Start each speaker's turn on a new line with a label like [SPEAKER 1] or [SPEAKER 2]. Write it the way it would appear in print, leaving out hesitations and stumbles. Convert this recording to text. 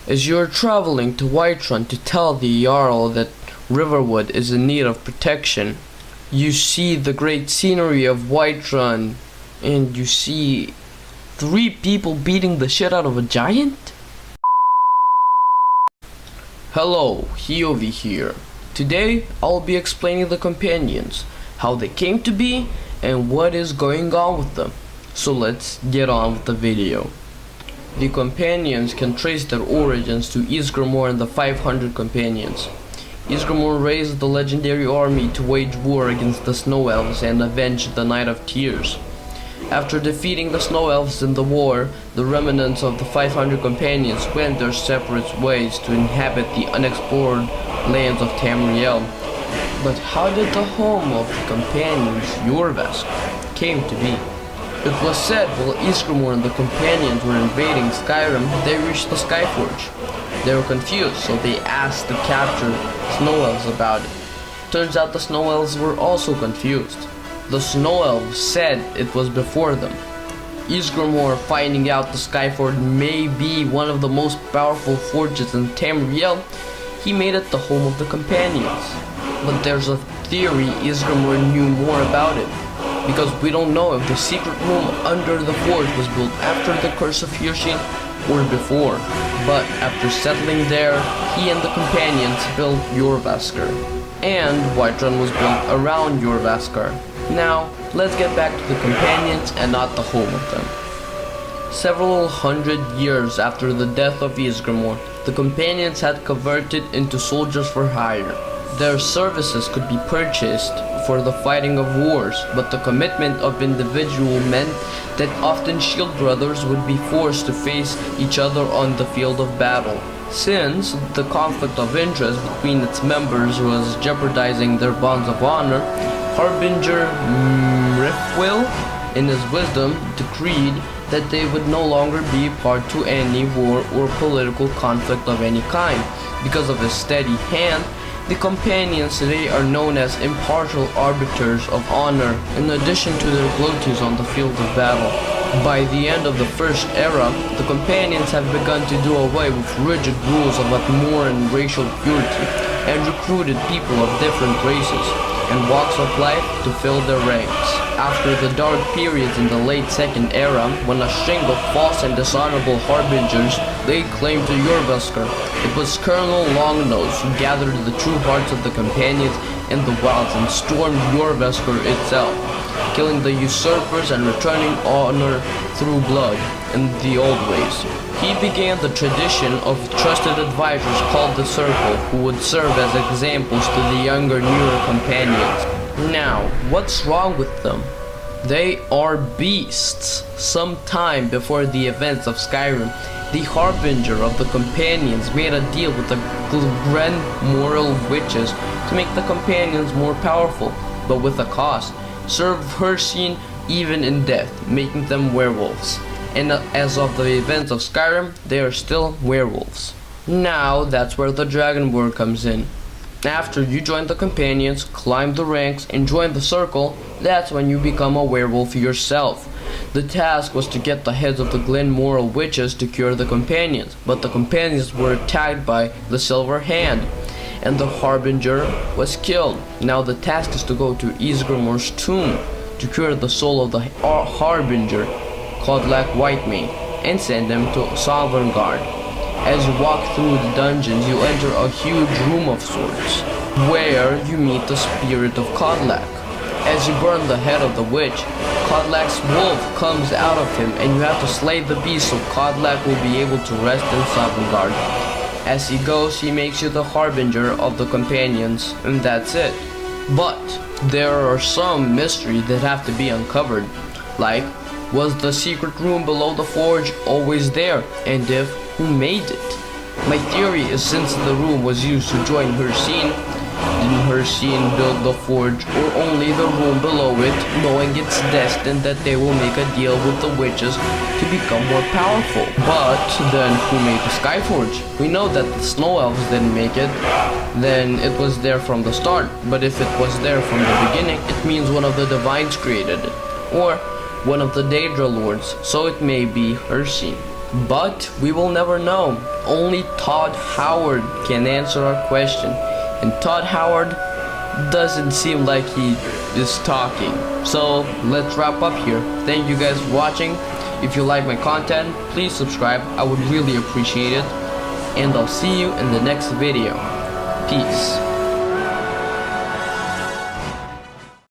[SPEAKER 1] As you are traveling to Whiterun to tell the Jarl that Riverwood is in need of protection, you see the great scenery of Whiterun, and you see 3 people beating the shit out of a giant? Hello, Hiovi here. Today, I'll be explaining the companions, how they came to be, and what is going on with them. So let's get on with the video. The companions can trace their origins to Ysgramor and the 500 companions. Ysgramor raised the legendary army to wage war against the Snow Elves and avenge the Night of Tears. After defeating the Snow Elves in the war, the remnants of the 500 companions went their separate ways to inhabit the unexplored lands of Tamriel. But how did the home of the companions, Jorvask, came to be? It was said while Ysgramor and the companions were invading Skyrim, they reached the Skyforge. They were confused, so they asked the captured Snow Elves about it. Turns out the Snow Elves were also confused. The Snow Elves said it was before them. Ysgramor, finding out the Skyforge may be one of the most powerful forges in Tamriel, he made it the home of the companions. But there's a theory Ysgramor knew more about it, because we don't know if the secret room under the forge was built after the Curse of Hirshin or before. But after settling there, he and the companions built Jorvaskr, and Whiterun was built around Jorvaskr. Now, let's get back to the companions and not the home of them. Several hundred years after the death of Ysgramor, the companions had converted into soldiers for hire. Their services could be purchased for the fighting of wars, but the commitment of individual meant that often shield brothers would be forced to face each other on the field of battle. Since the conflict of interest between its members was jeopardizing their bonds of honor, Harbinger Mrithwil, in his wisdom, decreed that they would no longer be part to any war or political conflict of any kind. Because of his steady hand, the companions today are known as impartial arbiters of honor, in addition to their gloaties on the field of battle. By the end of the First Era, the companions have begun to do away with rigid rules of Atmoran racial purity, and recruited people of different races and walks of life to fill their ranks. After the dark periods in the late Second Era, when a string of false and dishonorable harbingers laid claim to Jorvaskr, it was Colonel Longnose who gathered the true hearts of the companions in the wilds and stormed Jorvaskr itself, killing the usurpers and returning honor through blood in the old ways. He began the tradition of trusted advisors called the Circle, who would serve as examples to the younger, newer companions. Now, what's wrong with them? They are beasts. Some time before the events of Skyrim, the Harbinger of the companions made a deal with the Moral witches to make the companions more powerful, but with a cost. Serve Hirshin even in death, making them werewolves. And as of the events of Skyrim, they are still werewolves. Now, that's where the Dragonborn comes in. After you join the companions, climb the ranks, and join the circle, that's when you become a werewolf yourself. The task was to get the heads of the Moral witches to cure the companions, but the companions were attacked by the Silver Hand, and the Harbinger was killed. Now the task is to go to Ysgramor's tomb to cure the soul of the Harbinger, Kodlak Whitemane, and send him to Sovngarde. As you walk through the dungeons, you enter a huge room of sorts, where you meet the spirit of Kodlak. As you burn the head of the witch, Kodlak's wolf comes out of him, and you have to slay the beast so Kodlak will be able to rest in Sovngarde. As he goes, he makes you the Harbinger of the companions, and that's it. But there are some mysteries that have to be uncovered, like, was the secret room below the forge always there, and if, who made it? My theory is since the room was used to join Hirshin, didn't Hirshin build the forge or only the room below it, knowing it's destined that they will make a deal with the witches to become more powerful? But then who made the Skyforge? We know that the Snow Elves didn't make it, then it was there from the start. But if it was there from the beginning, it means one of the Divines created it, or one of the Daedra Lords, so it may be Hirshin. But we will never know. Only Todd Howard can answer our question. And Todd Howard doesn't seem like he is talking. So let's wrap up here. Thank you guys for watching. If you like my content, please subscribe. I would really appreciate it. And I'll see you in the next video. Peace.